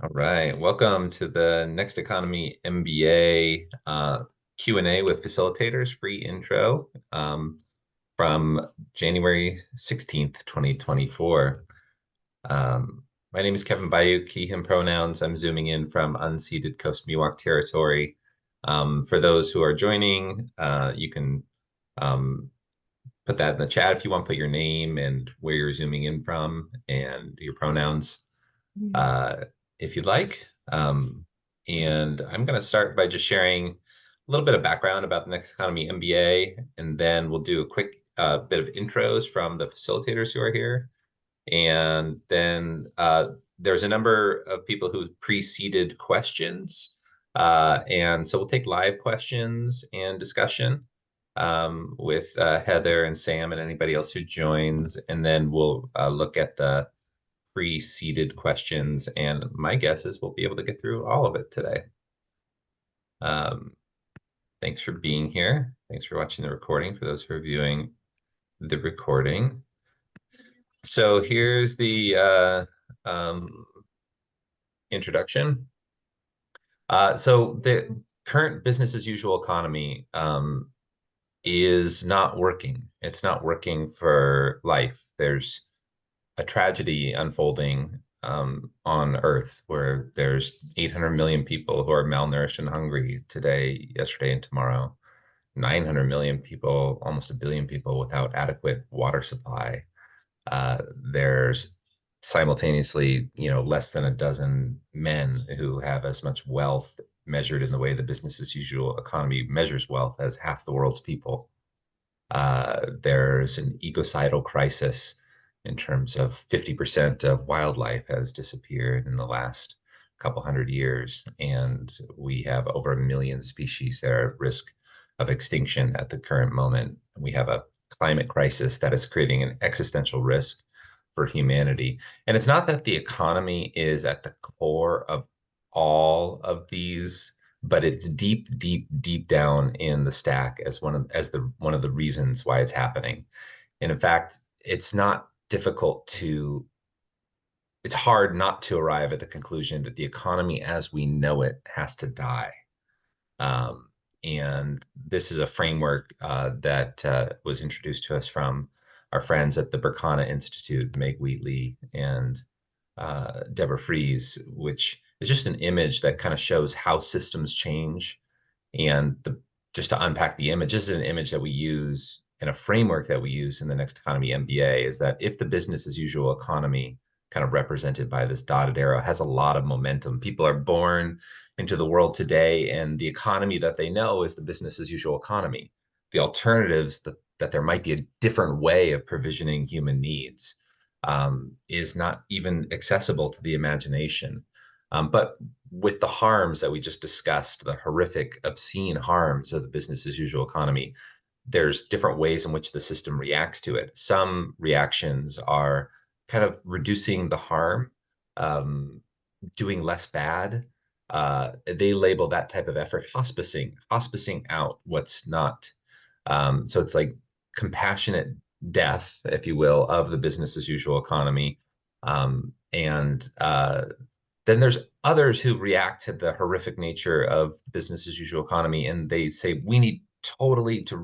All right, welcome to the Next Economy MBA Q&A with Facilitators, free intro from January 16th, 2024. My name is Kevin Bayuk, he, him pronouns. I'm zooming in from unceded Coast Miwok territory. For those who are joining, you can put that in the chat if you want to put your name and where you're zooming in from and your pronouns. If you'd like. And I'm going to start by just sharing a little bit of background about the Next Economy MBA, and then we'll do a quick bit of intros from the facilitators who are here. And then there's a number of people who preceded questions. And so we'll take live questions and discussion with Heather and Sam and anybody else who joins. And then we'll look at the pre-seeded questions, and my guess is we'll be able to get through all of it today. Thanks for being here. Thanks for watching the recording, for those who are viewing the recording. So here's the introduction. So the current business as usual economy is not working. It's not working for life. There's a tragedy unfolding on Earth where there's 800 million people who are malnourished and hungry today, yesterday, and tomorrow. 900 million people, almost a billion people without adequate water supply. There's simultaneously, less than a dozen men who have as much wealth measured in the way the business as usual economy measures wealth as half the world's people. There's an ecocidal crisis in terms of 50% of wildlife has disappeared in the last couple hundred years, and we have over 1 million species that are at risk of extinction at the current moment. We have a climate crisis that is creating an existential risk for humanity. And it's not that the economy is at the core of all of these, but it's deep, deep, deep down in the stack as one of the reasons why it's happening. And in fact, it's hard not to arrive at the conclusion that the economy as we know it has to die. And this is a framework that was introduced to us from our friends at the Berkana Institute, Meg Wheatley and Deborah Fries, which is just an image that kind of shows how systems change. And just to unpack the image, this is an image that we use and a framework that we use in the Next Economy MBA, is that if the business as usual economy, kind of represented by this dotted arrow, has a lot of momentum, people are born into the world today, and the economy that they know is the business as usual economy. The alternatives that there might be a different way of provisioning human needs is not even accessible to the imagination. But with the harms that we just discussed, the horrific, obscene harms of the business as usual economy, there's different ways in which the system reacts to it. Some reactions are kind of reducing the harm, doing less bad. They label that type of effort hospicing out what's not. So it's like compassionate death, if you will, of the business as usual economy. And then there's others who react to the horrific nature of business as usual economy, and they say we need totally to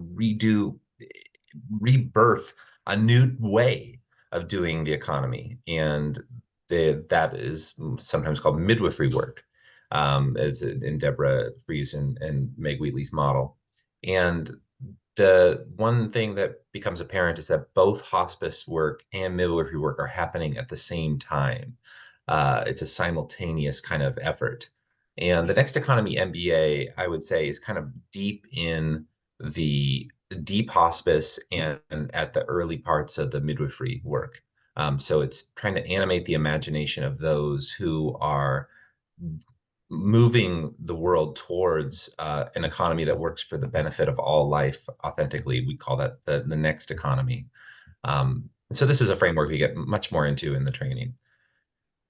rebirth a new way of doing the economy. And that is sometimes called midwifery work, as in Deborah Fries and Meg Wheatley's model. And the one thing that becomes apparent is that both hospice work and midwifery work are happening at the same time. It's a simultaneous kind of effort. And the Next Economy MBA, I would say, is kind of deep in the deep hospice and at the early parts of the midwifery work. So it's trying to animate the imagination of those who are moving the world towards an economy that works for the benefit of all life authentically. We call that the next economy. So this is a framework we get much more into in the training.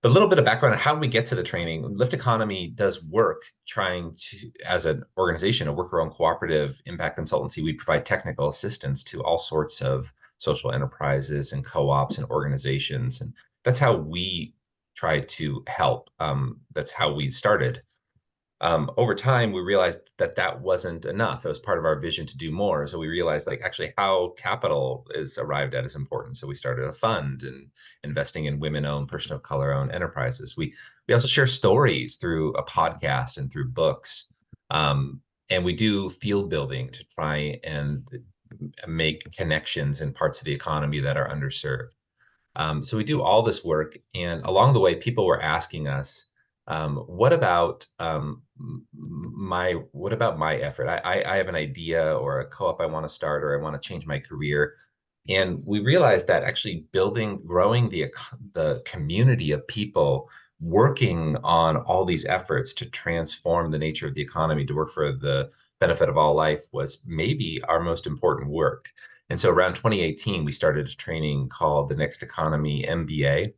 But a little bit of background on how we get to the training. Lift Economy does work trying to, as an organization, a worker-owned cooperative impact consultancy, we provide technical assistance to all sorts of social enterprises and co-ops and organizations. And that's how we try to help. That's how we started. Over time, we realized that that wasn't enough. It was part of our vision to do more. So we realized like actually how capital is arrived at is important. So we started a fund and investing in women-owned, person of color-owned enterprises. We also share stories through a podcast and through books. And we do field building to try and make connections in parts of the economy that are underserved. So we do all this work, and along the way, people were asking us, "What about what about my effort? I have an idea or a co-op I want to start, or I want to change my career." And we realized that actually building, growing the community of people working on all these efforts to transform the nature of the economy to work for the benefit of all life was maybe our most important work. And so around 2018, we started a training called the Next Economy MBA,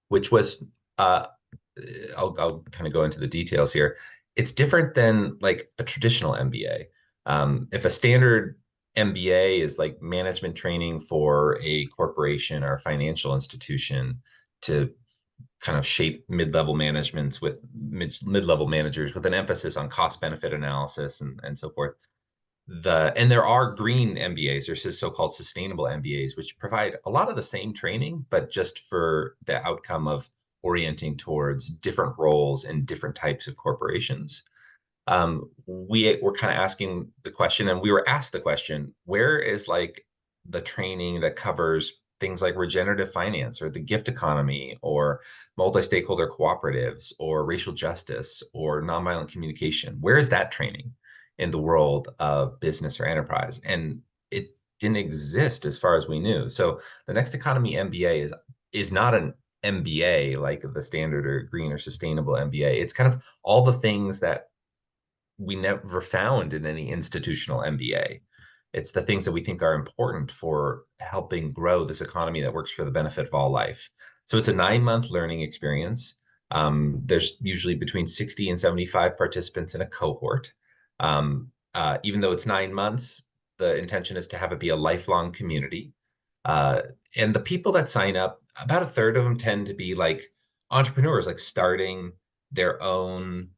which was, uh, I'll kind of go into the details here. It's different than like a traditional MBA. If a standard MBA is like management training for a corporation or a financial institution to kind of shape mid-level managements with mid-level managers with an emphasis on cost benefit analysis and so forth, and there are green MBAs, there's so-called sustainable MBAs, which provide a lot of the same training, but just for the outcome of orienting towards different roles and different types of corporations. We were kind of asking the question, and we were asked the question, where is like the training that covers things like regenerative finance or the gift economy or multi-stakeholder cooperatives or racial justice or nonviolent communication? Where is that training in the world of business or enterprise? And it didn't exist as far as we knew. So the Next Economy MBA is not an MBA like the standard or green or sustainable MBA. It's kind of all the things that we never found in any institutional MBA. It's the things that we think are important for helping grow this economy that works for the benefit of all life. So it's a 9-month learning experience. There's usually between 60 and 75 participants in a cohort. Even though it's 9 months, the intention is to have it be a lifelong community. Uh, and the people that sign up, about a third of them tend to be like entrepreneurs, like starting their own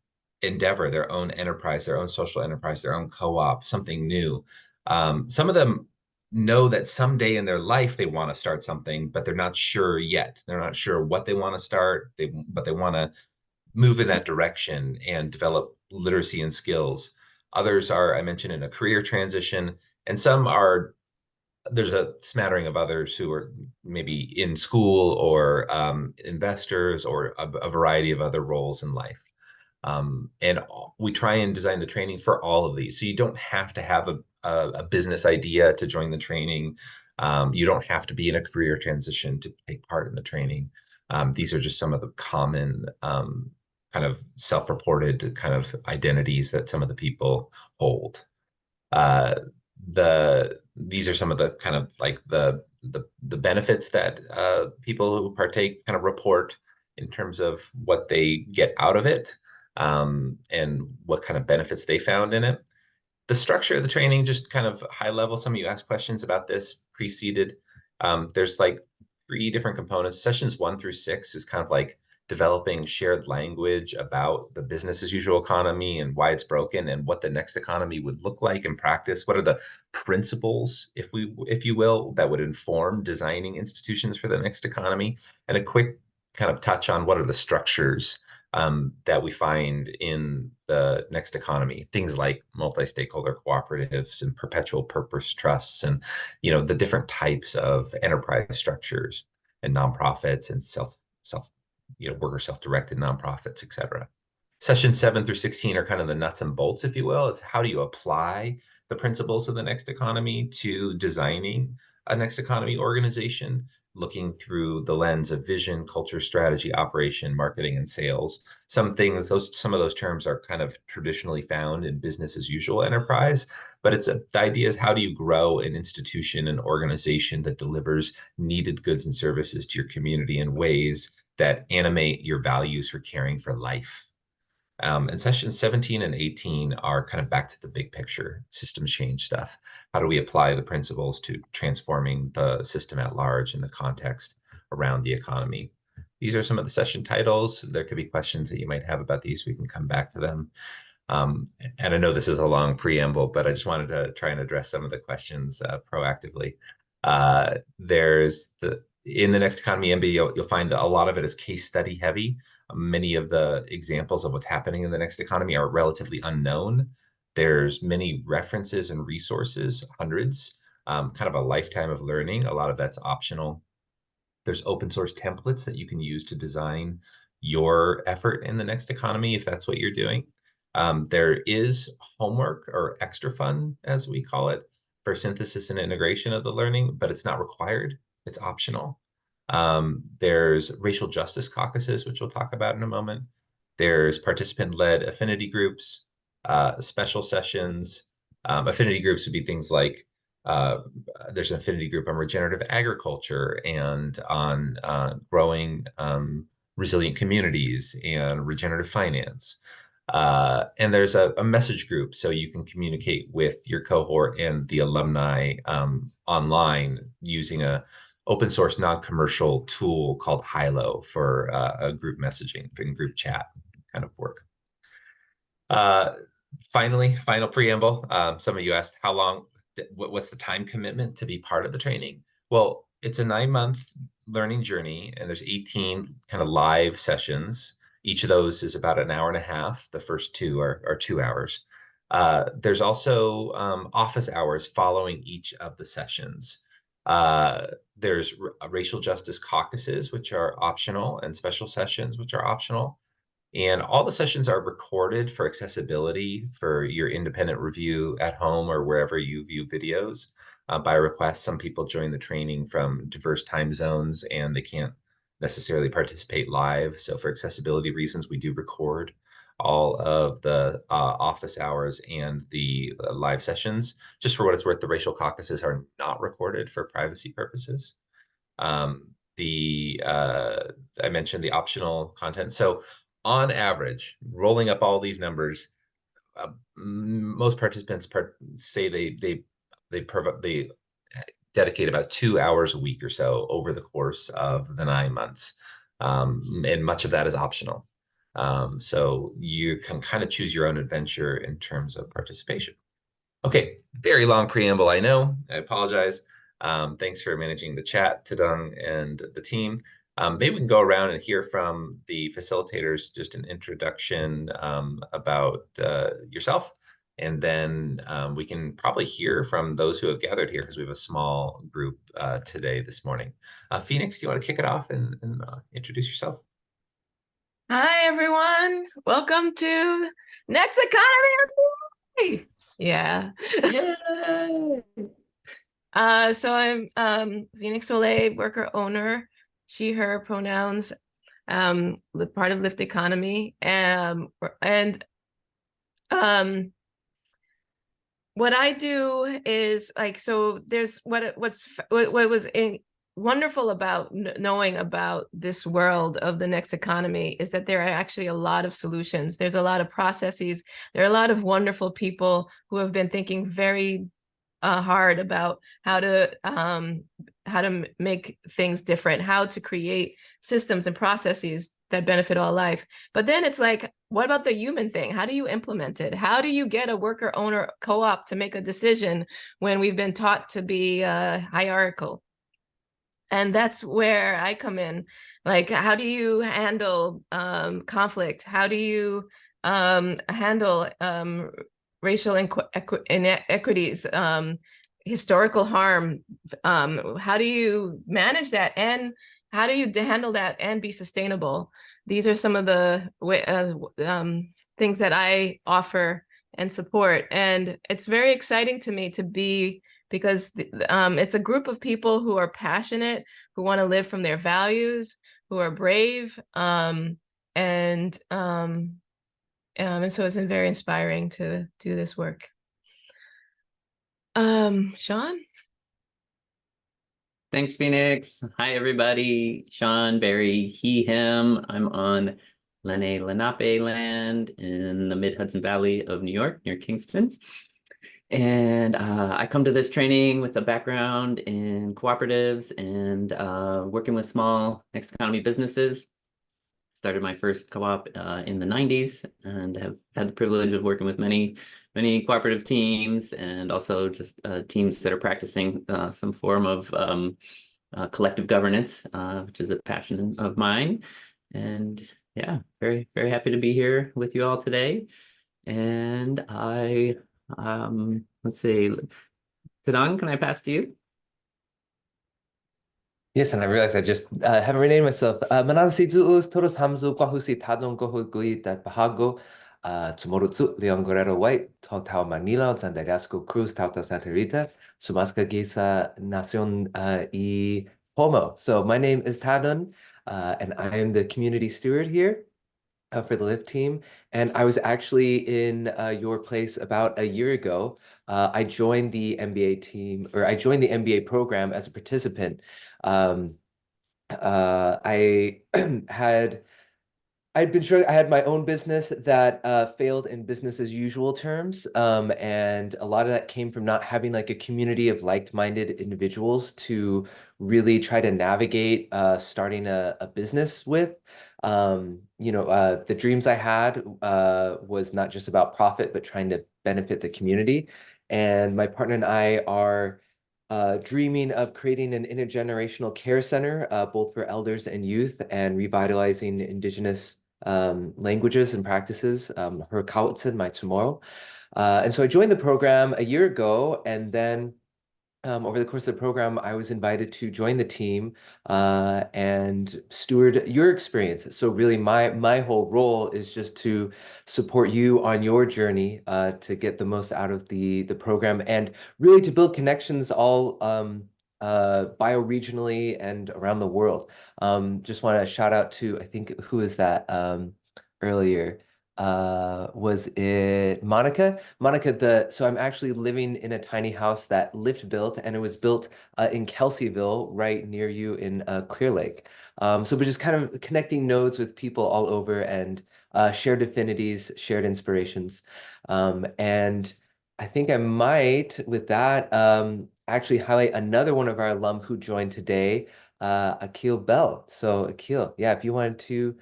endeavor, their own enterprise, their own social enterprise, their own co-op, something new. Some of them know that someday in their life they want to start something, but they're not sure yet. They're not sure what they want to start, but they want to move in that direction and develop literacy and skills. Others are, I mentioned, in a career transition, and some are, there's a smattering of others who are maybe in school or investors or a variety of other roles in life. And we try and design the training for all of these. So you don't have to have a business idea to join the training. You don't have to be in a career transition to take part in the training. These are just some of the common kind of self-reported kind of identities that some of the people hold. Uh, these are some of the kind of like the benefits that people who partake kind of report in terms of what they get out of it, and what kind of benefits they found in it. The structure of the training, just kind of high level. Some of you asked questions about this preceded. There's like 3 different components. Sessions 1 through 6 is kind of like developing shared language about the business as usual economy and why it's broken and what the next economy would look like in practice. What are the principles, if you will, that would inform designing institutions for the next economy? And a quick kind of touch on what are the structures that we find in the next economy, things like multi-stakeholder cooperatives and perpetual purpose trusts, and the different types of enterprise structures and nonprofits and worker self-directed nonprofits, et cetera. Sessions 7 through 16 are kind of the nuts and bolts, if you will. It's how do you apply the principles of the next economy to designing a next economy organization, looking through the lens of vision, culture, strategy, operation, marketing, and sales. Some of those terms are kind of traditionally found in business as usual enterprise, but the idea is how do you grow an institution, an organization that delivers needed goods and services to your community in ways that animate your values for caring for life. And sessions 17 and 18 are kind of back to the big picture, systems change stuff. How do we apply the principles to transforming the system at large in the context around the economy? these are some of the session titles. There could be questions that you might have about these. We can come back to them. And I know this is a long preamble, but I just wanted to try and address some of the questions proactively. In the Next Economy MBA, you'll find a lot of it is case study heavy. Many of the examples of what's happening in the next economy are relatively unknown. There's many references and resources, hundreds, kind of a lifetime of learning. A lot of that's optional. There's open source templates that you can use to design your effort in the next economy if that's what you're doing. There is homework or extra fun, as we call it, for synthesis and integration of the learning, but it's not required. It's optional. There's racial justice caucuses, which we'll talk about in a moment. There's participant-led affinity groups, special sessions. Affinity groups would be things like there's an affinity group on regenerative agriculture and on growing resilient communities and regenerative finance. And there's a message group, so you can communicate with your cohort and the alumni online using a open source non-commercial tool called Hilo for a group messaging, for group chat kind of work. Final preamble. Some of you asked how long, what's the time commitment to be part of the training? Well, it's a 9-month learning journey, and there's 18 kind of live sessions. Each of those is about an hour and a half. The first two are 2 hours. There's also office hours following each of the sessions. There's racial justice caucuses, which are optional, and special sessions, which are optional. And all the sessions are recorded for accessibility for your independent review at home or wherever you view videos. By request, some people join the training from diverse time zones and they can't necessarily participate live. So for accessibility reasons, we do record all of the office hours and the live sessions. Just for what it's worth, the racial caucuses are not recorded for privacy purposes. I mentioned the optional content. So on average, rolling up all these numbers, most participants say they dedicate about 2 hours a week or so over the course of the 9 months, and much of that is optional. So you can kind of choose your own adventure in terms of participation. Okay, very long preamble, I know. I apologize. Thanks for managing the chat, Tadung and the team. Maybe we can go around and hear from the facilitators, just an introduction about yourself, and then we can probably hear from those who have gathered here because we have a small group today, this morning. Phoenix, do you want to kick it off and introduce yourself? Hi, everyone. Welcome to Next Economy. Yeah. Yay! So I'm Phoenix Soleil, worker owner, she, her pronouns, part of Lift Economy. And what I do is like, so there's what was wonderful about knowing about this world of the next economy is that there are actually a lot of solutions. There's a lot of processes. There are a lot of wonderful people who have been thinking very hard about how to make things different, how to create systems and processes that benefit all life. But then it's like, what about the human thing? How do you implement it? How do you get a worker owner co-op to make a decision when we've been taught to be hierarchical? And that's where I come in. Like, how do you handle conflict? How do you handle racial inequities, historical harm? How do you manage that? And how do you handle that and be sustainable? These are some of the things that I offer and support. And it's very exciting to me to be, because it's a group of people who are passionate, who want to live from their values, who are brave, and so it's been very inspiring to do this work. Sean? Thanks, Phoenix. Hi, everybody. Sean, Barry, he, him. I'm on Lenape land in the mid-Hudson Valley of New York, near Kingston. And I come to this training with a background in cooperatives and working with small next economy businesses. Started my first co-op in the 90s and have had the privilege of working with many cooperative teams and also just teams that are practicing some form of collective governance, which is a passion of mine. And yeah, very, very happy to be here with you all today. And let's see, Tadang, can I pass to you? Yes, and I realized I just haven't renamed myself. Manansi tuus toros hamzu kwahusi tadong kohugui dat bahago tumorutsu Leon Guerrero White to tau Manila Zandagasco Cruz Tauta Santa Rita Sumasca Gisa Nacion y Homo. So my name is Tadon, and I am the community steward here for the Lyft team. And I was actually in your place about a year ago. I joined the MBA team, or I joined the MBA program as a participant. I I'd been sure I had my own business that failed in business as usual terms. And a lot of that came from not having like a community of like-minded individuals to really try to navigate starting a business with. The dreams I had was not just about profit, but trying to benefit the community. And my partner and I are dreaming of creating an intergenerational care center, both for elders and youth, and revitalizing indigenous languages and practices, her Kautsin, my tomorrow. And so I joined the program a year ago, and then over the course of the program, I was invited to join the team and steward your experience. So really, my whole role is just to support you on your journey to get the most out of the program and really to build connections all bioregionally and around the world. Just want to shout out to, I think, who is that earlier? Was it Monica? So I'm actually living in a tiny house that Lyft built, and it was built in Kelseyville, right near you in Clear Lake. So we're just kind of connecting nodes with people all over and shared affinities, shared inspirations. And I think I might, with that, actually highlight another one of our alum who joined today, Akil Bell. So Akil, yeah, if you wanted to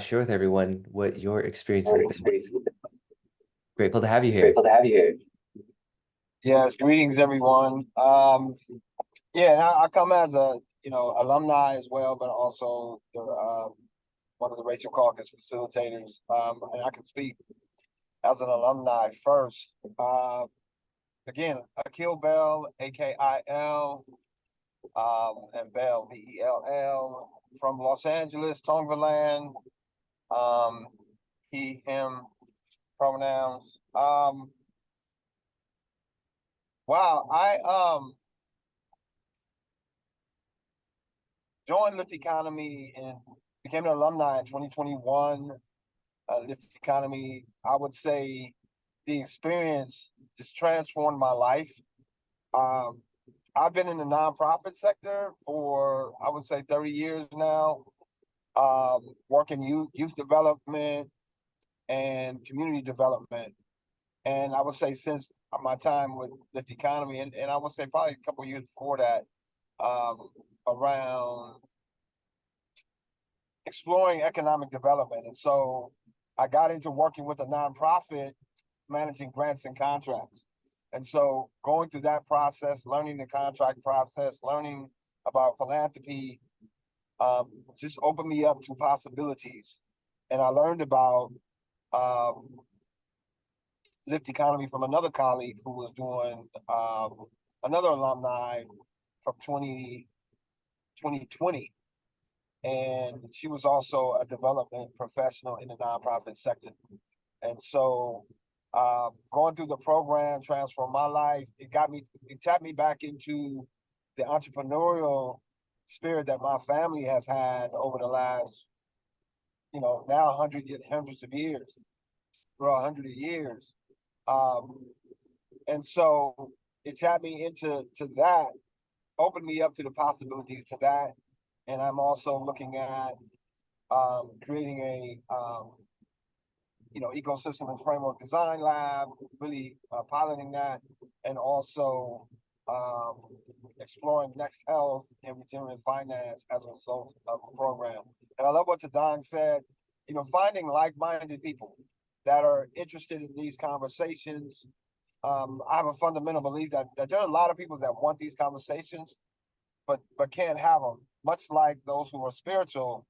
share with everyone what your experience has been. Grateful to have you here. Yes, greetings everyone. Yeah, and I come as a alumni as well, but also one of the Rachel Caucus facilitators. And I can speak as an alumni first. Again, Akil Bell, AKIL, and Bell, BELL, from Los Angeles, Tongvaland. He, him pronouns. Wow, I joined Lyft Economy and became an alumni in 2021. Lyft Economy, I would say the experience just transformed my life. I've been in the nonprofit sector for, I would say, 30 years now, working youth development and community development. And I would say since my time with Lyft Economy, and I would say probably a couple of years before that, around exploring economic development. And so I got into working with a nonprofit managing grants and contracts. And so going through that process, learning the contract process, learning about philanthropy, just opened me up to possibilities. And I learned about Lyft Economy from another colleague who was doing another alumni from 2020. And she was also a development professional in the nonprofit sector. And so going through the program transformed my life. It tapped me back into the entrepreneurial spirit that my family has had over the last, now hundreds of years, for 100 years. And so it tapped me into that, opened me up to the possibilities to that. And I'm also looking at creating ecosystem and framework design lab, really piloting that, and also exploring next health and regenerative finance as a result of the program. And I love what Tadang said, finding like-minded people that are interested in these conversations. I have a fundamental belief that there are a lot of people that want these conversations, but can't have them, much like those who are spiritual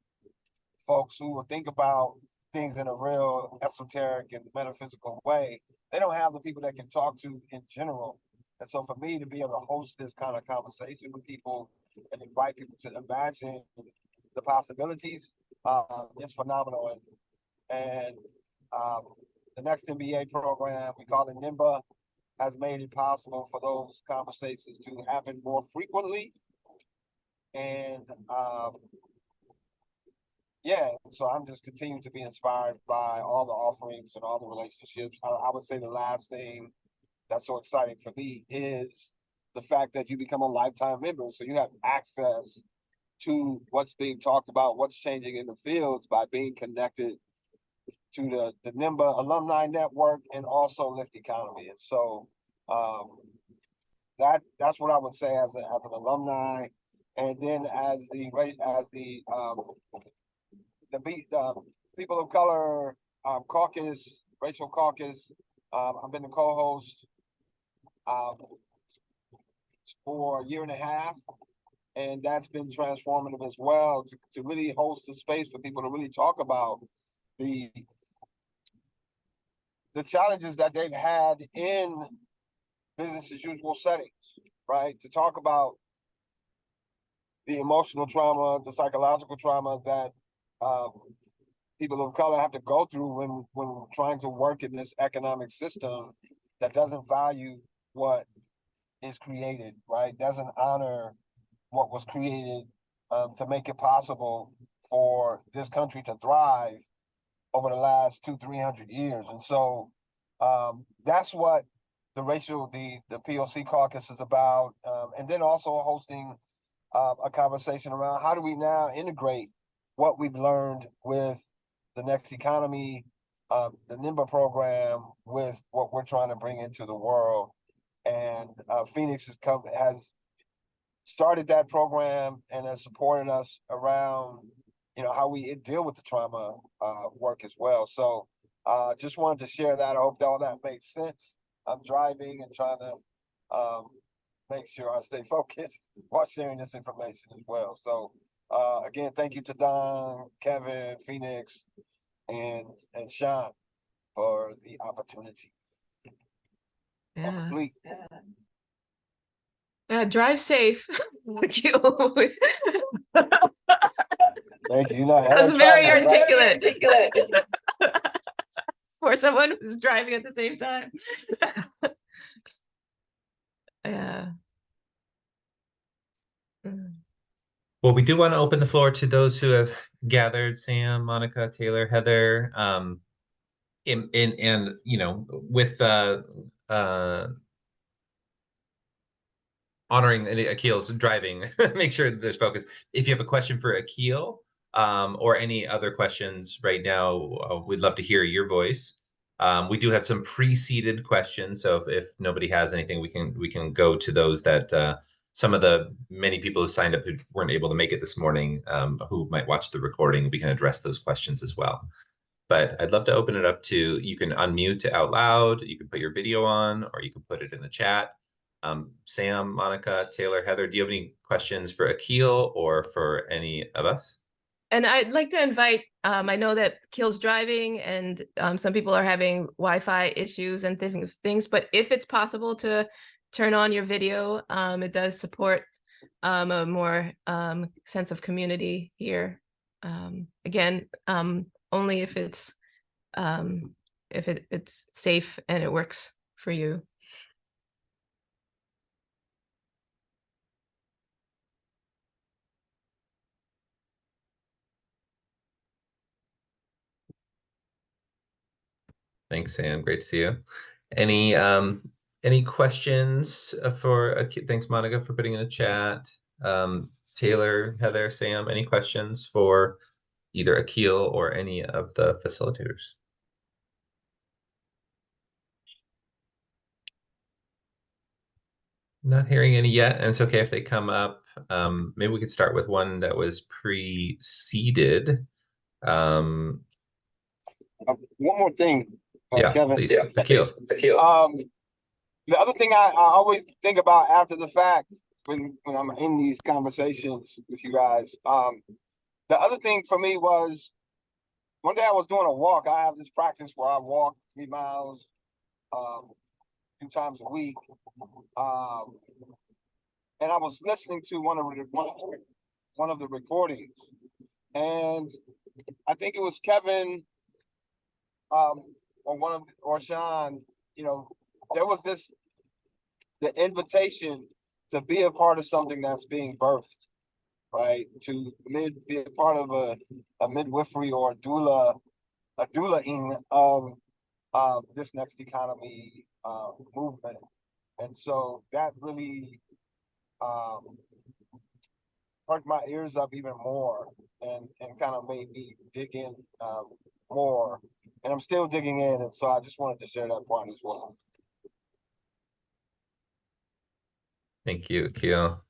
folks who will think about things in a real esoteric and metaphysical way. They don't have the people that can talk to in general. And so for me to be able to host this kind of conversation with people and invite people to imagine the possibilities is phenomenal. And the next MBA program, we call it NIMBA, has made it possible for those conversations to happen more frequently. And yeah, so I'm just continuing to be inspired by all the offerings and all the relationships. I would say the last thing that's so exciting for me is the fact that you become a lifetime member. So you have access to what's being talked about, what's changing in the fields by being connected to the NIMBA alumni network and also Lift Economy. And so that's what I would say as an alumni. And then as the people of color caucus, racial caucus, I've been the co-host for a year and a half, and that's been transformative as well to really host a space for people to really talk about the challenges that they've had in business as usual settings, right? To talk about the emotional trauma, the psychological trauma that people of color have to go through when trying to work in this economic system that doesn't value what is created, right? Doesn't honor what was created to make it possible for this country to thrive over the last 200-300 years. And so that's what the POC caucus is about. And then also hosting a conversation around how do we now integrate what we've learned with the next economy, the NIMBA program, with what we're trying to bring into the world. And Phoenix has started that program and has supported us around, how we deal with the trauma work as well. So just wanted to share that. I hope all that makes sense. I'm driving and trying to make sure I stay focused while sharing this information as well. So again, thank you to Don, Kevin, Phoenix, and Sean for the opportunity. Yeah. Yeah. Drive safe. Thank you. Thank you. That was very articulate. For someone who's driving at the same time. Yeah. Well, we do want to open the floor to those who have gathered, Sam, Monica, Taylor, Heather, and with honoring Akil's driving, make sure that there's focus. If you have a question for Akil or any other questions right now, we'd love to hear your voice. We do have some pre-seeded questions, so if nobody has anything, we can go to those that some of the many people who signed up who weren't able to make it this morning, who might watch the recording, we can address those questions as well. But I'd love to open it up to, you can unmute out loud, you can put your video on, or you can put it in the chat. Sam, Monica, Taylor, Heather, do you have any questions for Akil or for any of us? And I'd like to invite, I know that Akil's driving and some people are having Wi-Fi issues and things, but if it's possible to turn on your video, it does support a more sense of community here. Again, only if it's safe and it works for you. Thanks, Sam. Great to see you. Any questions for thanks, Monica, for putting in the chat. Taylor, Heather, Sam, any questions for either Akil or any of the facilitators? Not hearing any yet, and it's okay if they come up. Maybe we could start with one that was preceded. One more thing, Yeah, Kevin. please, Akil. The other thing I always think about after the fact when I'm in these conversations with you guys, the other thing for me was one day I was doing a walk. I have this practice where I walk 3 miles, 2 times a week, and I was listening to one of the recordings, and I think it was Kevin, or Sean. You know, there was the invitation to be a part of something that's being birthed, right? To be a part of a midwifery or a doulaing of this next economy movement. And so that really perked my ears up even more and kind of made me dig in more. And I'm still digging in. And so I just wanted to share that part as well. Thank you, Akil.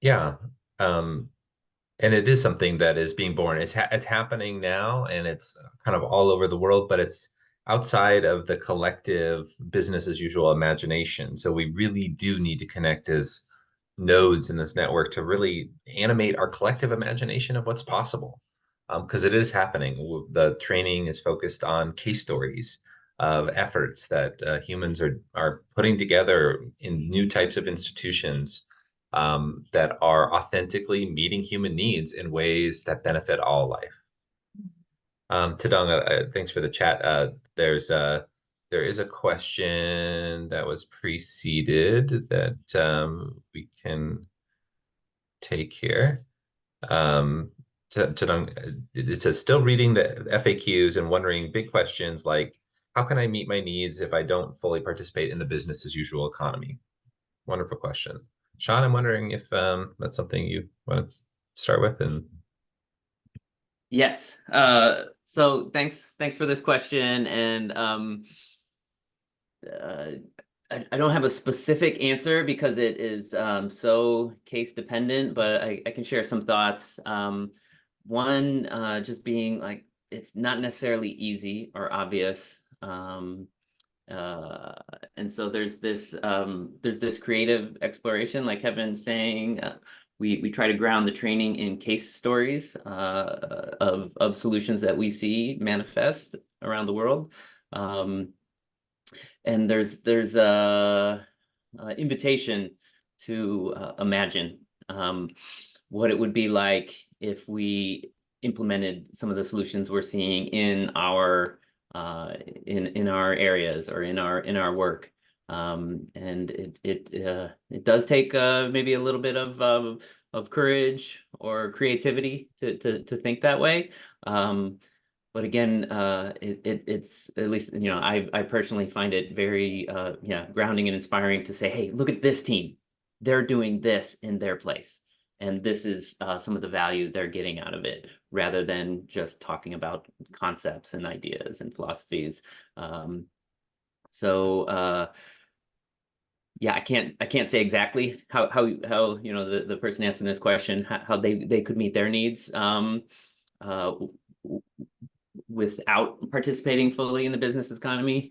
Yeah, and it is something that is being born. It's happening now, and it's kind of all over the world, but it's outside of the collective business as usual imagination. So we really do need to connect as nodes in this network to really animate our collective imagination of what's possible, because it is happening. The training is focused on case stories of efforts that humans are putting together in new types of institutions that are authentically meeting human needs in ways that benefit all life. Tadang, thanks for the chat. There is a question that was preceded that we can take here. Tadang, it says, still reading the FAQs and wondering big questions like, how can I meet my needs if I don't fully participate in the business as usual economy? Wonderful question. Sean, I'm wondering if that's something you want to start with. And Yes. So thanks for this question. And I don't have a specific answer because it is so case dependent, but I can share some thoughts. One, just being like, it's not necessarily easy or obvious. And so there's this creative exploration, like Kevin's saying. We try to ground the training in case stories of solutions that we see manifest around the world. And there's a invitation to imagine what it would be like if we implemented some of the solutions we're seeing in our areas or in our work. And it does take maybe a little bit of courage or creativity to think that way. But again, it's at least, you know, I personally find it very grounding and inspiring to say, hey, look at this team. They're doing this in their place. And this is some of the value they're getting out of it, rather than just talking about concepts and ideas and philosophies. Yeah, I can't say exactly how you know, the person asking this question, how they could meet their needs without participating fully in the business economy,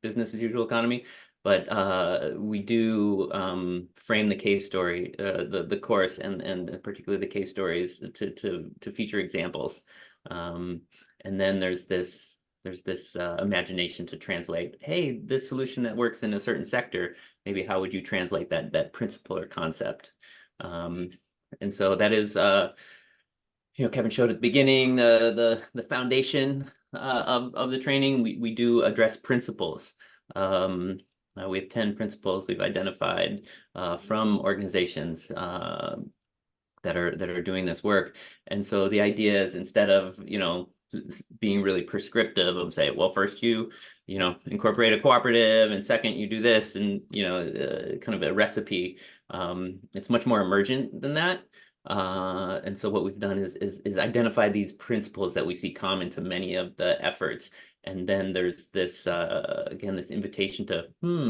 business as usual economy. But we do frame the case story, the course, and particularly the case stories to feature examples. And then there's this imagination to translate. Hey, this solution that works in a certain sector, maybe how would you translate that principle or concept? And so that is, you know, Kevin showed at the beginning the foundation of the training. We do address principles. We have 10 principles we've identified from organizations that are doing this work. And so the idea is, instead of, you know, being really prescriptive of, say, well, first you know, incorporate a cooperative, and second you do this, and, you know, kind of a recipe. It's much more emergent than that. And so what we've done is identify these principles that we see common to many of the efforts, And then there's this, again, this invitation to,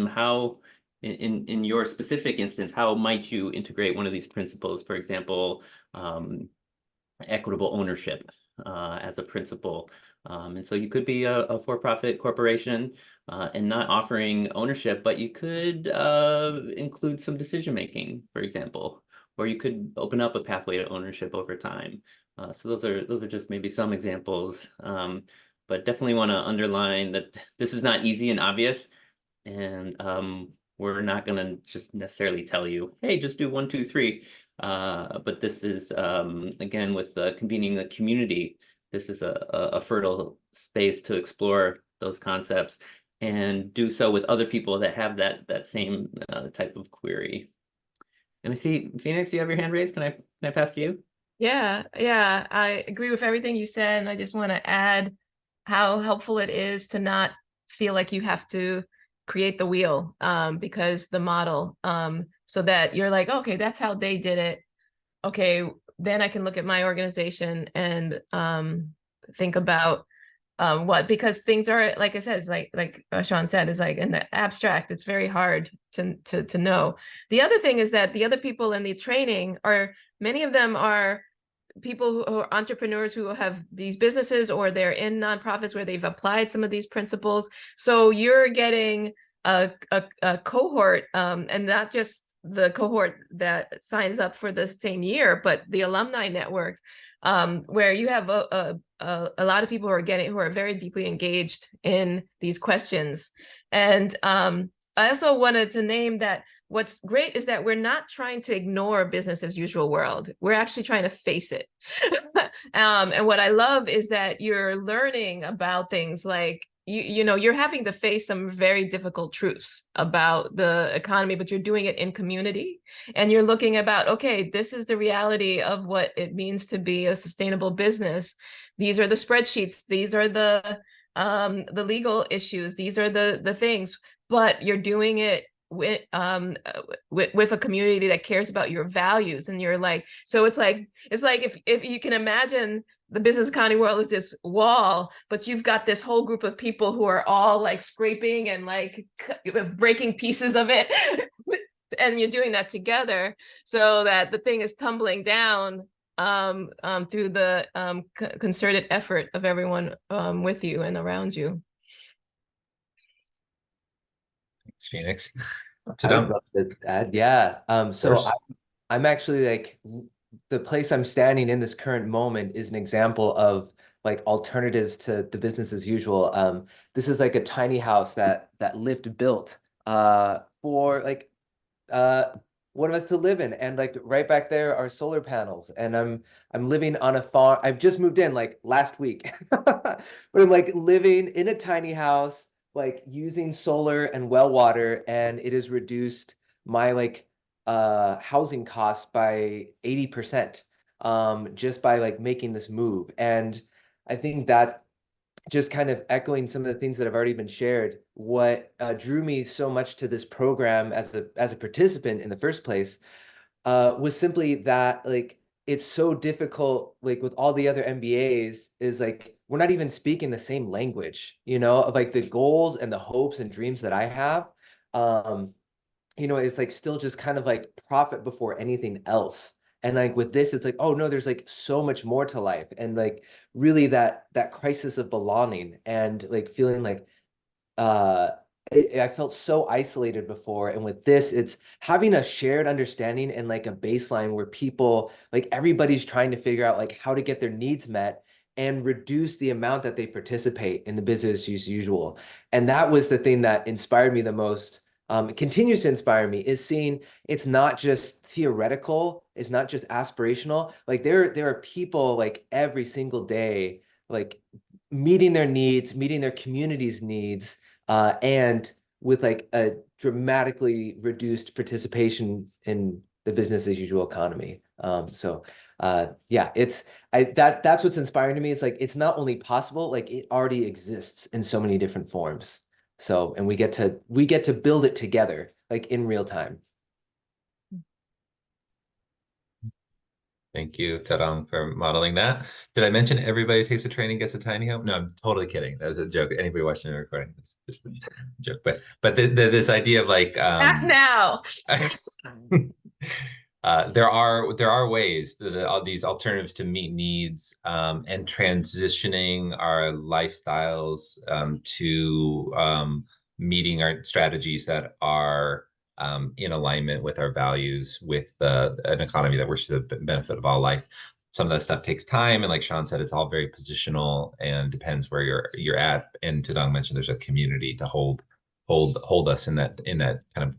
how, in your specific instance, how might you integrate one of these principles? For example, equitable ownership as a principle. And so you could be a for-profit corporation and not offering ownership, but you could include some decision-making, for example, or you could open up a pathway to ownership over time. So those are just maybe some examples, but definitely want to underline that this is not easy and obvious, and we're not going to just necessarily tell you, hey, just do 1, 2, 3. But this is, again, with convening the community, this is a fertile space to explore those concepts and do so with other people that have that same type of query. And I see, Phoenix, you have your hand raised. Can I pass to you? Yeah, I agree with everything you said, and I just want to add how helpful it is to not feel like you have to create the wheel, because the model, so that you're like, okay, that's how they did it. Okay, then I can look at my organization and think about because things are, like I said, it's like Sean said, it's like in the abstract, it's very hard to know. The other thing is that the other people in the training are, many of them are people who are entrepreneurs who have these businesses, or they're in nonprofits where they've applied some of these principles. So you're getting a cohort, and not just the cohort that signs up for the same year, but the alumni network, where you have a lot of people who are very deeply engaged in these questions. And I also wanted to name that what's great is that we're not trying to ignore business as usual world. We're actually trying to face it. And what I love is that you're learning about things like, you know, you're having to face some very difficult truths about the economy, but you're doing it in community. And you're looking about, okay, this is the reality of what it means to be a sustainable business. These are the spreadsheets. These are the legal issues. These are the things, but you're doing it with a community that cares about your values. And you're like, so it's like if you can imagine the business economy world is this wall, but you've got this whole group of people who are all like scraping and like breaking pieces of it. And you're doing that together so that the thing is tumbling down through the concerted effort of everyone with you and around you. Thanks, Phoenix. I would love to add, yeah. So I'm actually like, the place I'm standing in this current moment is an example of like alternatives to the business as usual. This is like a tiny house that Lyft built for like one of us to live in, and like right back there are solar panels, and I'm living on a farm. I've just moved in like last week, but I'm like living in a tiny house, like using solar and well water, and it has reduced my like housing costs by 80% just by like making this move. And I think that, just kind of echoing some of the things that have already been shared, what drew me so much to this program as a participant in the first place was simply that like it's so difficult, like with all the other MBAs, is like we're not even speaking the same language, you know, of like the goals and the hopes and dreams that I have. You know, it's like still just kind of like profit before anything else. And like with this, it's like, oh no, there's like so much more to life. And like really that crisis of belonging, and like feeling like I felt so isolated before. And with this, it's having a shared understanding and like a baseline where people, like everybody's trying to figure out like how to get their needs met and reduce the amount that they participate in the business as usual. And that was the thing that inspired me the most. It continues to inspire me, is seeing it's not just theoretical, it's not just aspirational. Like there are people like every single day, like meeting their needs, meeting their community's needs, and with like a dramatically reduced participation in the business as usual economy. Yeah, that's what's inspiring to me. It's like it's not only possible, like it already exists in so many different forms. So, and we get to build it together, like in real time. Thank you, Tarang, for modeling that. Did I mention everybody who takes the training gets a tiny home? No, I'm totally kidding. That was a joke. Anybody watching the recording, it's just a joke. But this idea of like Back now. there are ways that all these alternatives to meet needs and transitioning our lifestyles to meeting our strategies that are in alignment with our values, with an economy that works to the benefit of all life. Some of that stuff takes time, and like Sean said, it's all very positional and depends where you're at. And Tadang mentioned there's a community to hold us in that kind of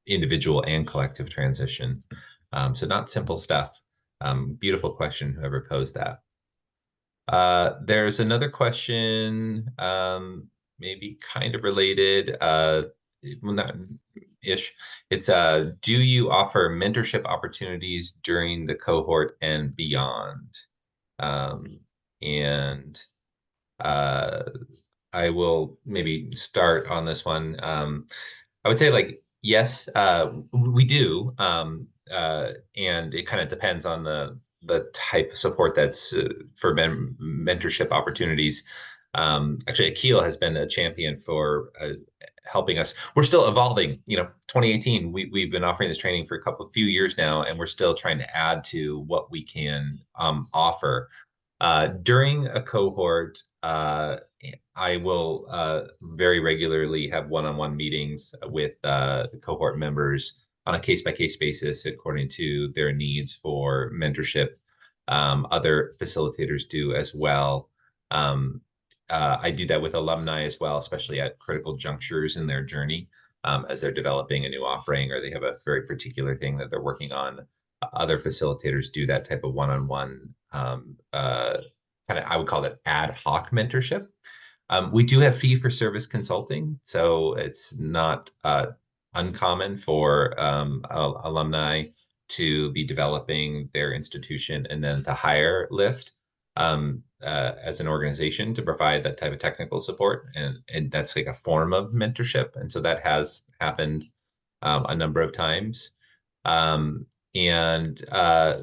individual and collective transition. So not simple stuff. Beautiful question, whoever posed that. There's another question, maybe kind of related, well, not ish. It's do you offer mentorship opportunities during the cohort and beyond? And I will maybe start on this one. I would say like, yes, we do. And it kind of depends on the type of support that's for mentorship opportunities. Actually, Akil has been a champion for helping us. We're still evolving. 2018, we've been offering this training for a few years now, and we're still trying to add to what we can offer. During a cohort, I will very regularly have one-on-one meetings with cohort members on a case-by-case basis according to their needs for mentorship. Other facilitators do as well. I do that with alumni as well, especially at critical junctures in their journey as they're developing a new offering or they have a very particular thing that they're working on. Other facilitators do that type of one-on-one kind of, I would call it ad hoc mentorship. We do have fee for service consulting, so it's not uncommon for alumni to be developing their institution and then to hire Lyft as an organization to provide that type of technical support, and that's like a form of mentorship, and so that has happened a number of times. And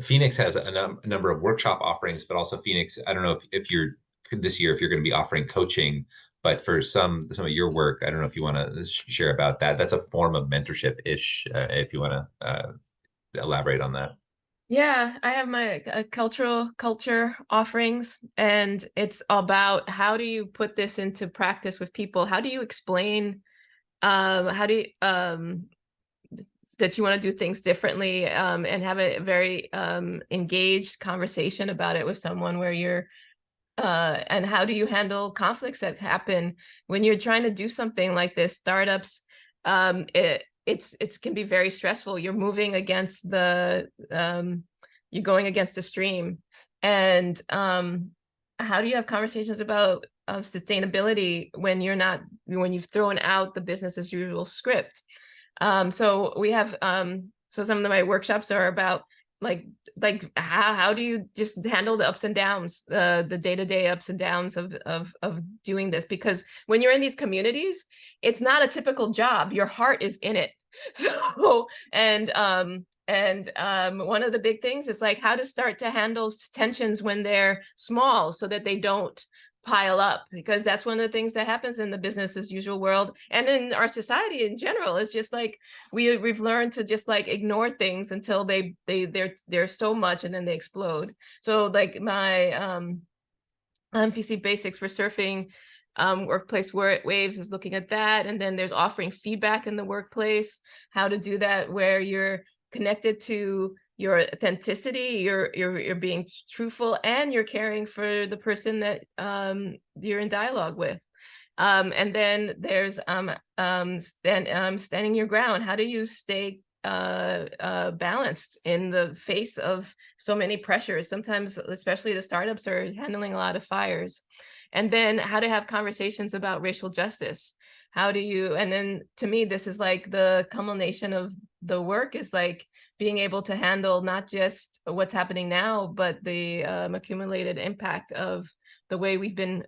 Phoenix has a number of workshop offerings, but also Phoenix, I don't know if you're this year, if you're going to be offering coaching, but for some of your work, I don't know if you want to share about that. That's a form of mentorship-ish, if you want to elaborate on that. Yeah, I have my culture offerings, and it's about how do you put this into practice with people? How do you explain how do you that you want to do things differently and have a very engaged conversation about it with someone where you're and how do you handle conflicts that happen when you're trying to do something like this? Startups, it can be very stressful. You're moving against you're going against the stream. And how do you have conversations about sustainability when you've thrown out the business as usual script? So we have so some of my workshops are about like how do you just handle the ups and downs, the day-to-day ups and downs of doing this? Because when you're in these communities, it's not a typical job. Your heart is in it. So one of the big things is like how to start to handle tensions when they're small so that they don't pile up, because that's one of the things that happens in the business as usual world and in our society in general. It's just like we've learned to just like ignore things until they're so much and then they explode. So like my MPC basics for surfing workplace waves is looking at that, and then there's offering feedback in the workplace, how to do that where you're connected to your authenticity, you're being truthful, and you're caring for the person that you're in dialogue with. And then there's standing your ground. How do you stay balanced in the face of so many pressures? Sometimes, especially the startups, are handling a lot of fires. And then how to have conversations about racial justice. How do you, and then to me, this is like the culmination of the work is like being able to handle not just what's happening now, but the accumulated impact of the way we've been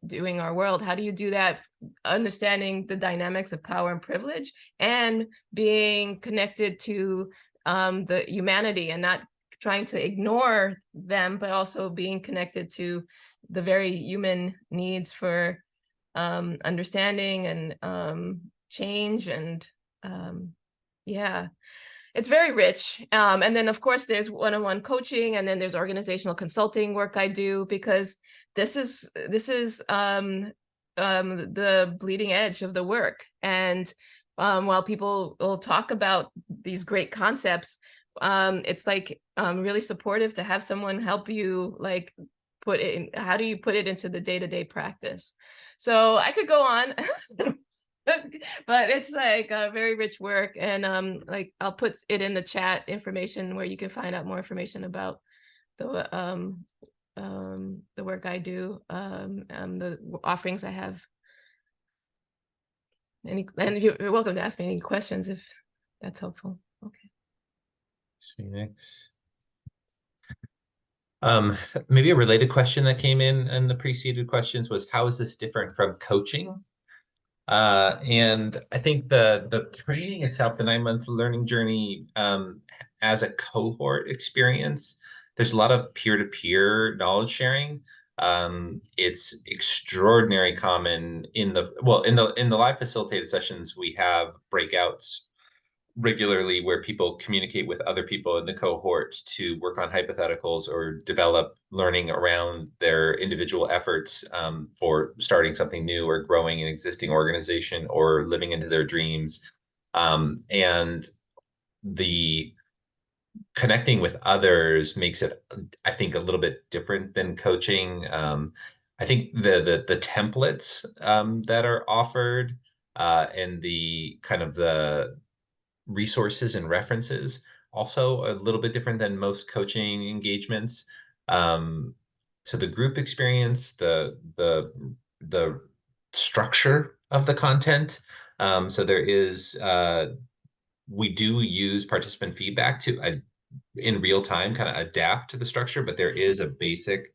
doing our world. How do you do that? Understanding the dynamics of power and privilege and being connected to the humanity and not trying to ignore them, but also being connected to the very human needs for understanding and change. And yeah, it's very rich. And then of course there's one-on-one coaching, and then there's organizational consulting work I do, because this is the bleeding edge of the work. And while people will talk about these great concepts, it's like really supportive to have someone help you like put it in, how do you put it into the day-to-day practice. So I could go on. But it's like a very rich work. And like I'll put it in the chat information where you can find out more information about the work I do, the offerings I have. And you're welcome to ask me any questions if that's helpful. Okay. Phoenix. Maybe a related question that came in the preceded questions was, how is this different from coaching? And I think the training itself, the 9-month learning journey, as a cohort experience, there's a lot of peer-to-peer knowledge sharing. It's extraordinary common in the live facilitated sessions. We have breakouts regularly where people communicate with other people in the cohort to work on hypotheticals or develop learning around their individual efforts, for starting something new or growing an existing organization or living into their dreams. And the connecting with others makes it, I think, a little bit different than coaching. I think the templates that are offered, and the kind of the resources and references also a little bit different than most coaching engagements. So the group experience, the structure of the content. So there is, we do use participant feedback to in real time kind of adapt to the structure, but there is a basic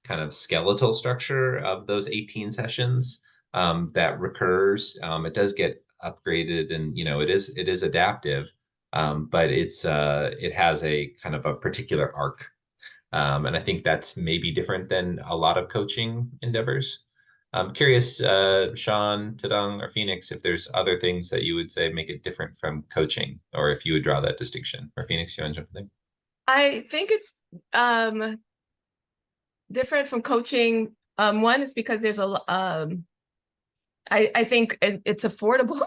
kind of skeletal structure of those 18 sessions that recurs. It does get upgraded, and it is adaptive, but it has a kind of a particular arc, and I think that's maybe different than a lot of coaching endeavors. I'm curious, Sean, Tadang, or Phoenix, if there's other things that you would say make it different from coaching, or if you would draw that distinction. Or Phoenix, you want to jump in? I think it's different from coaching. One is because there's I think it's affordable,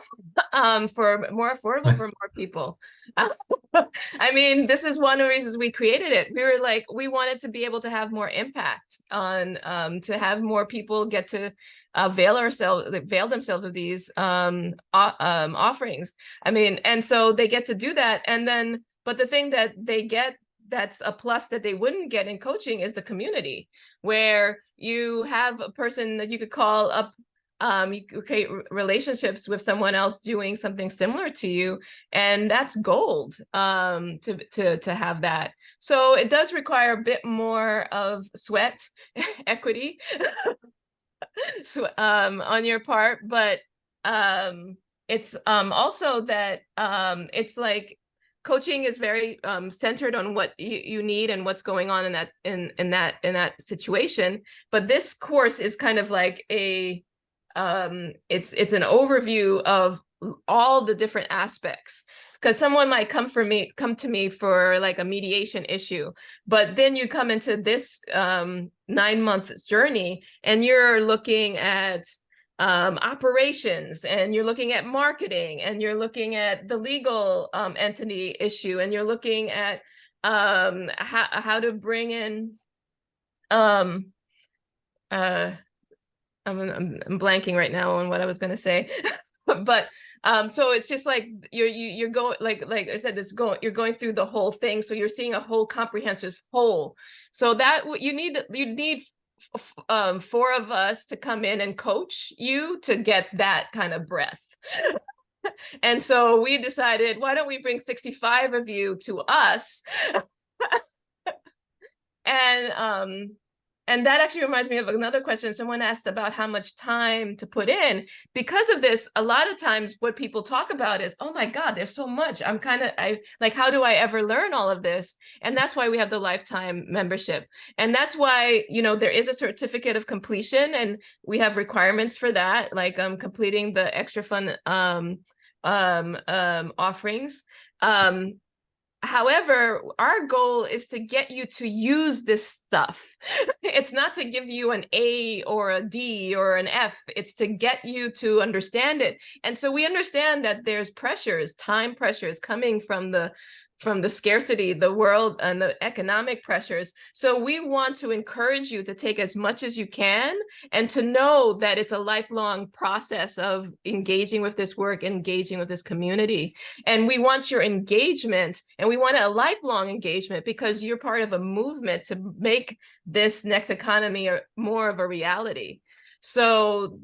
more affordable for more people. I mean, this is one of the reasons we created it. We were like, we wanted to be able to have more impact on, to have more people get to avail themselves of these offerings. I mean, and so they get to do that. And then, but the thing that they get that's a plus that they wouldn't get in coaching is the community, where you have a person that you could call up. You create relationships with someone else doing something similar to you, and that's gold, to have that. So it does require a bit more of sweat equity so, on your part, but it's also that it's like coaching is very centered on what you need and what's going on in that situation. But this course is kind of like a it's an overview of all the different aspects, because someone might come to me for like a mediation issue, but then you come into this 9-month journey and you're looking at operations, and you're looking at marketing, and you're looking at the legal entity issue, and you're looking at how to bring in I'm blanking right now on what I was going to say, but so it's just like you're going, like I said, you're going through the whole thing, so you're seeing a whole comprehensive whole. So that you need 4 of us to come in and coach you to get that kind of breadth. And so we decided, why don't we bring 65 of you to us, and And that actually reminds me of another question. Someone asked about how much time to put in. Because of this, a lot of times what people talk about is, oh my God, there's so much. I like, how do I ever learn all of this? And that's why we have the lifetime membership. And that's why, you know, there is a certificate of completion, and we have requirements for that, like completing the extra fun offerings. However, our goal is to get you to use this stuff. It's not to give you an A or a D or an F. It's to get you to understand it. And so we understand that there's pressures, time pressures coming from the scarcity, the world, and the economic pressures. So we want to encourage you to take as much as you can, and to know that it's a lifelong process of engaging with this work, engaging with this community. And we want your engagement, and we want a lifelong engagement, because you're part of a movement to make this next economy more of a reality. So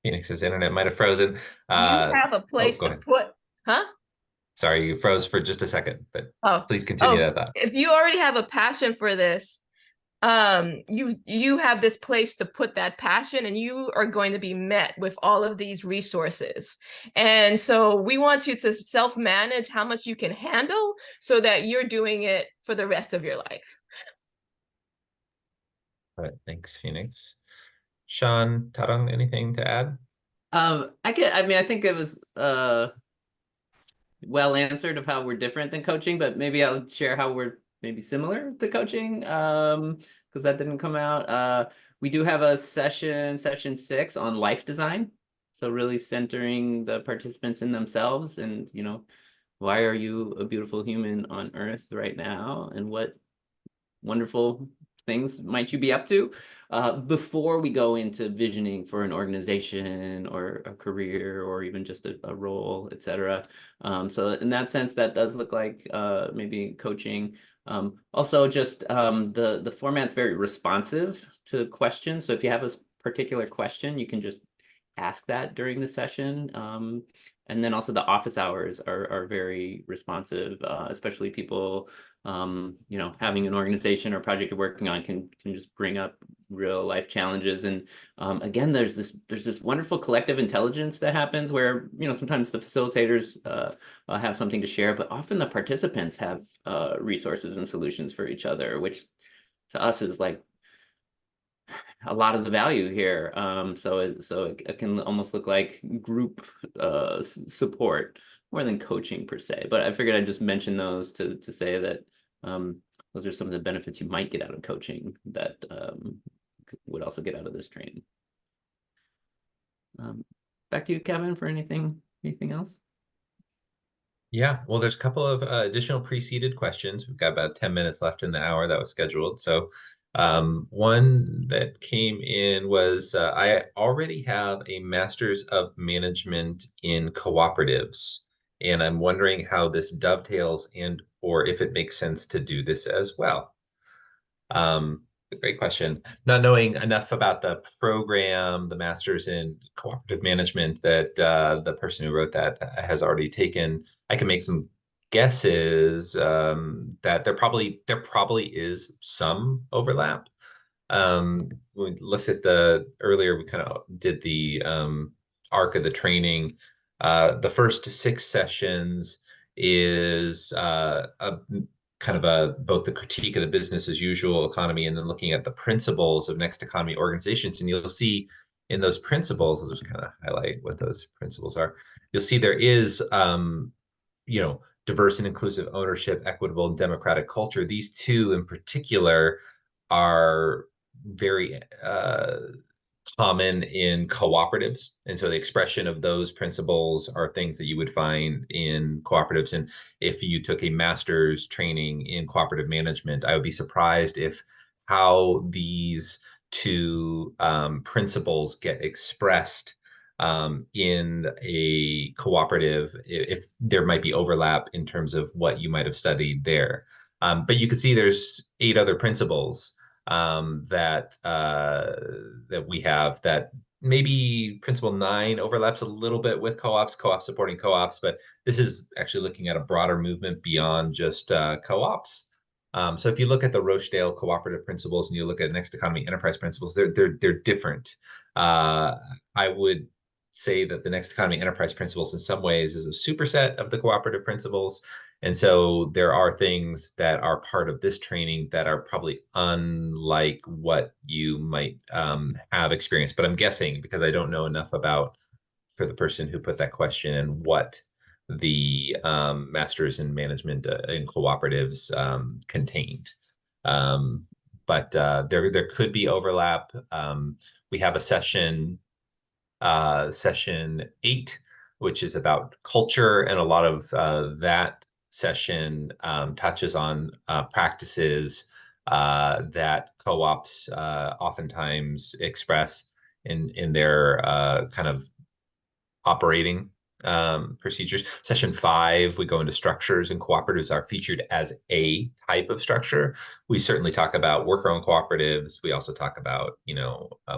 Phoenix's internet might have frozen. you have a place go to ahead. put, huh? Sorry, you froze for just a second, but Oh, please continue that thought. if you already have a passion for this, you have this place to put that passion, and you are going to be met with all of these resources. And so we want you to self-manage how much you can handle, so that you're doing it for the rest of your life. All right, thanks, Phoenix. Sean, Tarang, anything to add? I think it was well answered of how we're different than coaching, but maybe I'll share how we're maybe similar to coaching, because that didn't come out. We do have a session 6 on life design. So really centering the participants in themselves, and, you know, why are you a beautiful human on Earth right now, and what wonderful things might you be up to, before we go into visioning for an organization or a career or even just a role, etc. So in that sense, that does look like maybe coaching. Also, just the format's very responsive to questions. So if you have a particular question, you can just ask that during the session. And then also the office hours are very responsive, especially people, you know, having an organization or project you're working on can just bring up real life challenges. And again, there's this wonderful collective intelligence that happens where, you know, sometimes the facilitators have something to share, but often the participants have resources and solutions for each other, which to us is like a lot of the value here. So it can almost look like group support more than coaching per se. But I figured I'd just mention those to say that those are some of the benefits you might get out of coaching that would also get out of this training. Back to you, Kevin, for anything else? Yeah, well, there's a couple of additional preceded questions. We've got about 10 minutes left in the hour that was scheduled. So one that came in was, I already have a Master's of Management in Cooperatives, and I'm wondering how this dovetails and or if it makes sense to do this as well. Great question. Not knowing enough about the program, the Master's in Cooperative Management that the person who wrote that has already taken, I can make some guesses that there probably is some overlap. We looked at earlier, we kind of did the arc of the training. The first 6 sessions is kind of both the critique of the business as usual economy, and then looking at the principles of next economy organizations. And you'll see in those principles, I'll just kind of highlight what those principles are. You'll see there is, you know, diverse and inclusive ownership, equitable and democratic culture. These two in particular are very common in cooperatives. And so the expression of those principles are things that you would find in cooperatives. And if you took a master's training in cooperative management, I would be surprised if how these two principles get expressed in a cooperative, if there might be overlap in terms of what you might have studied there. But you could see there's 8 other principles that we have that maybe principle 9 overlaps a little bit with co-ops, supporting co-ops, but this is actually looking at a broader movement beyond just co-ops. So if you look at the Rochdale cooperative principles and you look at Next Economy enterprise principles, they're different. I would say that the Next Economy enterprise principles in some ways is a superset of the cooperative principles. And so there are things that are part of this training that are probably unlike what you might have experienced. But I'm guessing, because I don't know enough about, for the person who put that question, and what the Masters in Management in Cooperatives contained. But there could be overlap. We have a session 8, which is about culture, and a lot of that session touches on practices that co-ops oftentimes express in their kind of operating procedures. Session 5, we go into structures, and cooperatives are featured as a type of structure. We certainly talk about worker-owned cooperatives. We also talk about,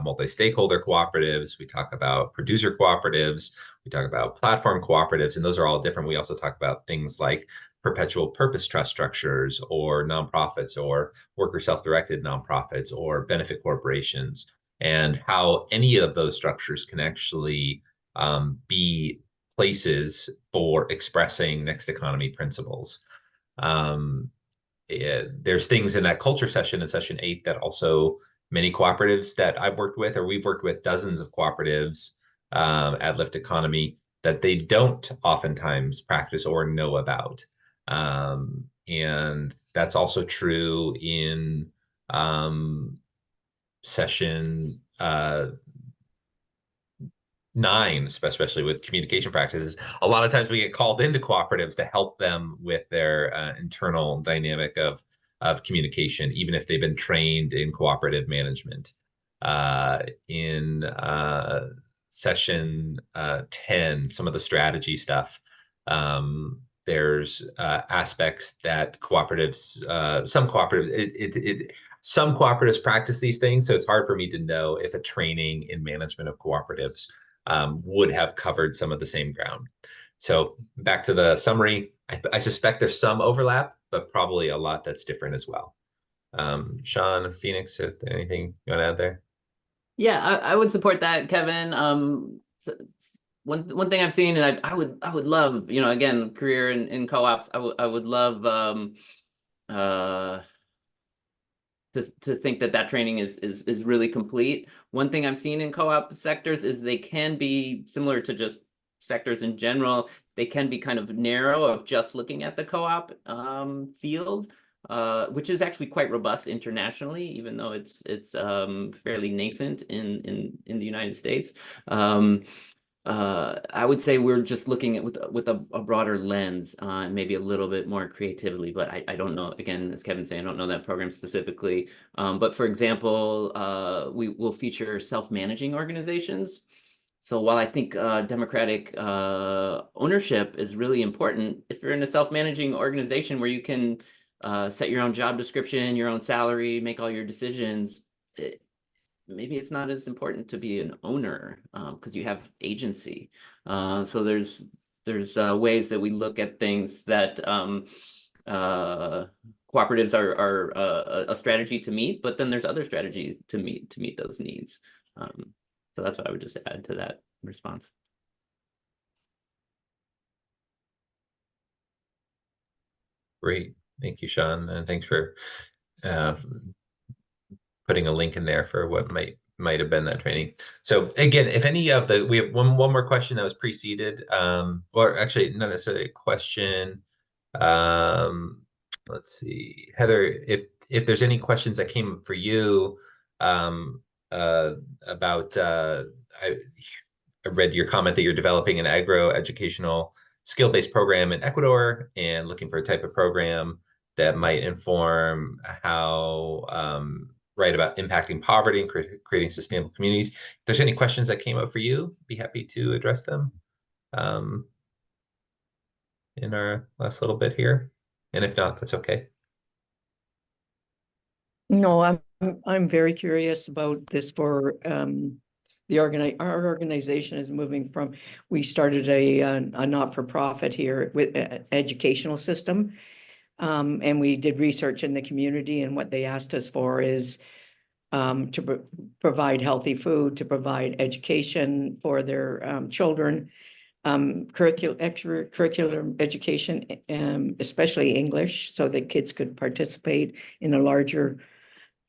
multi-stakeholder cooperatives. We talk about producer cooperatives. We talk about platform cooperatives, and those are all different. We also talk about things like perpetual purpose trust structures, or nonprofits, or worker self-directed nonprofits, or benefit corporations, and how any of those structures can actually be places for expressing next economy principles. There's things in that culture session in session 8 that also many cooperatives that I've worked with, or we've worked with dozens of cooperatives at Lift Economy, that they don't oftentimes practice or know about. And that's also true in session 9, especially with communication practices. A lot of times we get called into cooperatives to help them with their internal dynamic of communication, even if they've been trained in cooperative management. In session 10, some of the strategy stuff, there's aspects that cooperatives, some cooperatives practice these things, so it's hard for me to know if a training in management of cooperatives would have covered some of the same ground. So back to the summary, I suspect there's some overlap, but probably a lot that's different as well. Sean, Phoenix, if there's anything you want to add there? Yeah, I would support that, Kevin. One thing I've seen, and I would love, again, career in co-ops, I would love to think that training is really complete. One thing I've seen in co-op sectors is they can be similar to just sectors in general. They can be kind of narrow, of just looking at the co-op field, which is actually quite robust internationally, even though it's fairly nascent in the United States. I would say we're just looking at with a broader lens, and maybe a little bit more creatively, but I don't know, again, as Kevin's saying, I don't know that program specifically. But for example, we will feature self-managing organizations. So while I think democratic ownership is really important, if you're in a self-managing organization where you can set your own job description, your own salary, make all your decisions, maybe it's not as important to be an owner because you have agency. So there's ways that we look at things that cooperatives are a strategy to meet, but then there's other strategies to meet those needs. So that's what I would just add to that response. Great, thank you, Sean, and thanks for putting a link in there for what might have been that training. So again, if any of we have one more question that was preceded, or actually not necessarily a question. Let's see, Heather, if there's any questions that came for you about, I read your comment that you're developing an agro-educational skill-based program in Ecuador and looking for a type of program that might inform how write about impacting poverty and creating sustainable communities. If there's any questions that came up for you, be happy to address them in our last little bit here. And if not, that's okay. No, I'm very curious about this for our organization is moving from, we started a not-for-profit here with educational system. And we did research in the community, and what they asked us for is to provide healthy food, to provide education for their children, extracurricular education, especially English, so that kids could participate in a larger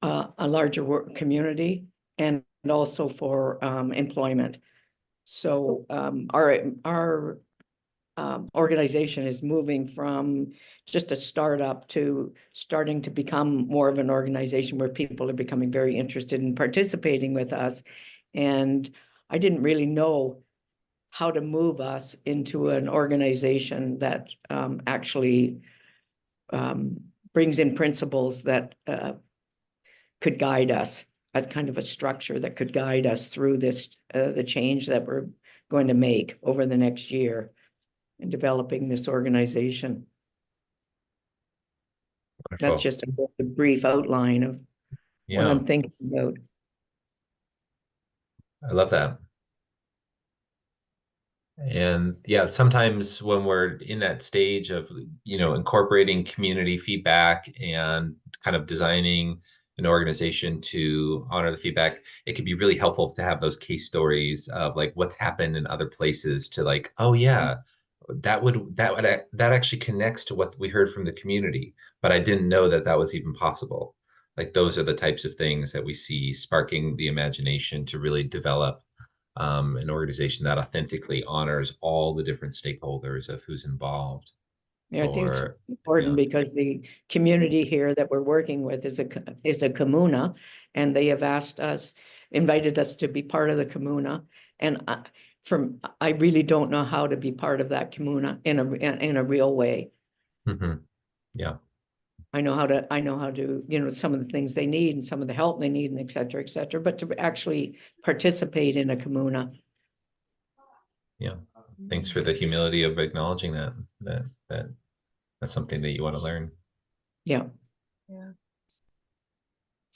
work community, and also for employment. So our organization is moving from just a startup to starting to become more of an organization where people are becoming very interested in participating with us. And I didn't really know how to move us into an organization that actually brings in principles that could guide us, a kind of a structure that could guide us through this, the change that we're going to make over the next year in developing this organization. Wonderful. That's just a brief outline of what I'm thinking about. I love that. And yeah, sometimes when we're in that stage of, incorporating community feedback and kind of designing an organization to honor the feedback, it can be really helpful to have those case stories of like what's happened in other places to like, oh yeah, that actually connects to what we heard from the community, but I didn't know that that was even possible. Like those are the types of things that we see sparking the imagination to really develop an organization that authentically honors all the different stakeholders of who's involved. Yeah, I think it's important because the community here that we're working with is a communa, and they have invited us to be part of the communa. And I really don't know how to be part of that communa in a real way. Mm-hmm. Yeah. I know how to, some of the things they need and some of the help they need, and et cetera, but to actually participate in a communa. Yeah. Thanks for the humility of acknowledging that's something that you want to learn. Yeah. Yeah.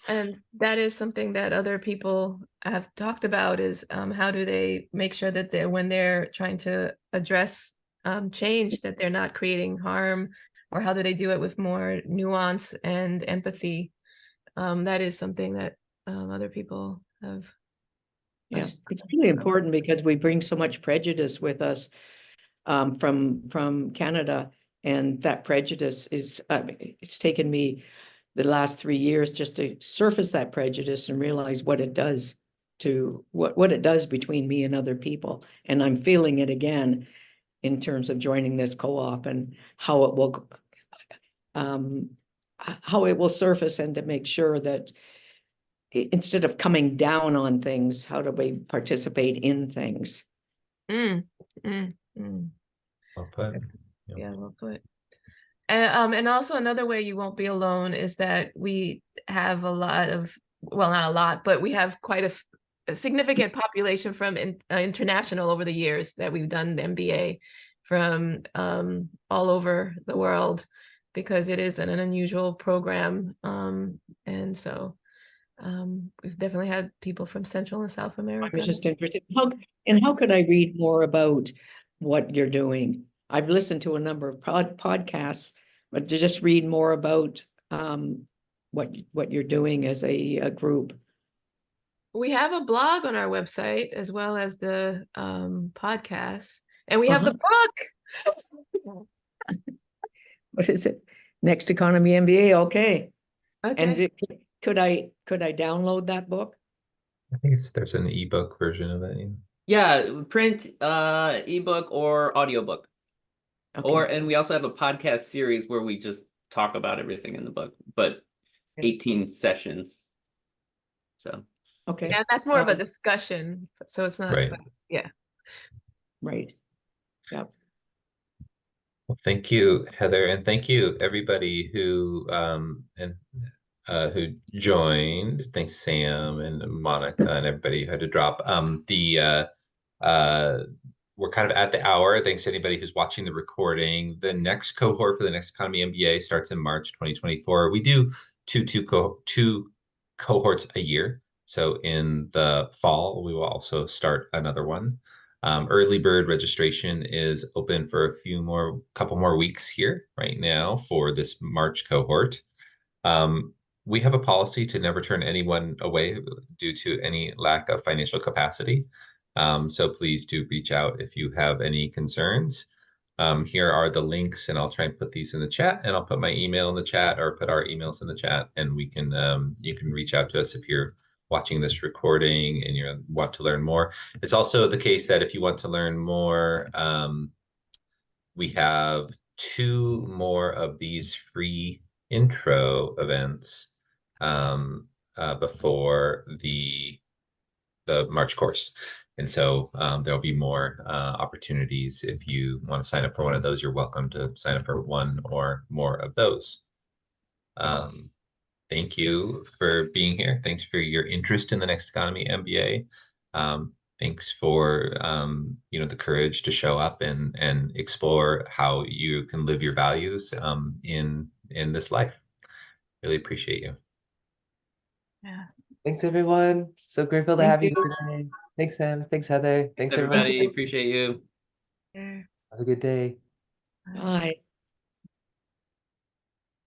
And that is something that other people have talked about is how do they make sure that when they're trying to address change, that they're not creating harm, or how do they do it with more nuance and empathy? That is something that other people have. Yeah, it's really important because we bring so much prejudice with us from Canada, and that prejudice is it's taken me the last 3 years just to surface that prejudice and realize what it does to what it does between me and other people. And I'm feeling it again in terms of joining this co-op and how it will surface, and to make sure that instead of coming down on things, how do we participate in things? Well put. Yeah, well put. And also another way you won't be alone is that we have a lot of, well, not a lot, but we have quite a significant population from international over the years that we've done the MBA from all over the world, because it is an unusual program. And so we've definitely had people from Central and South America. I was just interested. How could I read more about what you're doing? I've listened to a number of podcasts, but to just read more about what you're doing as a group. We have a blog on our website as well as the podcast, and we have the book. What is it? Next Economy MBA. Okay. Okay. And could I download that book? I think there's an ebook version of it. Yeah, print, ebook, or audiobook. Okay. And we also have a podcast series where we just talk about everything in the book, but 18 sessions. So okay. Yeah, that's more of a discussion, so it's not right. Yeah. Right. Yeah. Well, thank you, Heather, and thank you everybody who who joined. Thanks, Sam and Monica and everybody who had to drop. We're kind of at the hour. Thanks to anybody who's watching the recording. The next cohort for the Next Economy MBA starts in March 2024. We do two cohorts a year. So in the fall, we will also start another one. Early bird registration is open for a couple more weeks here right now for this March cohort. We have a policy to never turn anyone away due to any lack of financial capacity. So please do reach out if you have any concerns. Here are the links, and I'll try and put these in the chat, and I'll put my email in the chat or put our emails in the chat, and we can you can reach out to us if you're watching this recording and you want to learn more. It's also the case that if you want to learn more, we have 2 more of these free intro events before the March course. And so there'll be more opportunities. If you want to sign up for one of those, you're welcome to sign up for one or more of those. Thank you for being here. Thanks for your interest in the Next Economy MBA. Thanks for the courage to show up and explore how you can live your values in this life. Really appreciate you. Yeah. Thanks, everyone. So grateful to Thank have you you. here today. Thanks, Sam. Thanks, Heather. Thanks, Thanks, everyone. everybody. Appreciate you. Yeah. Have a good day. Bye.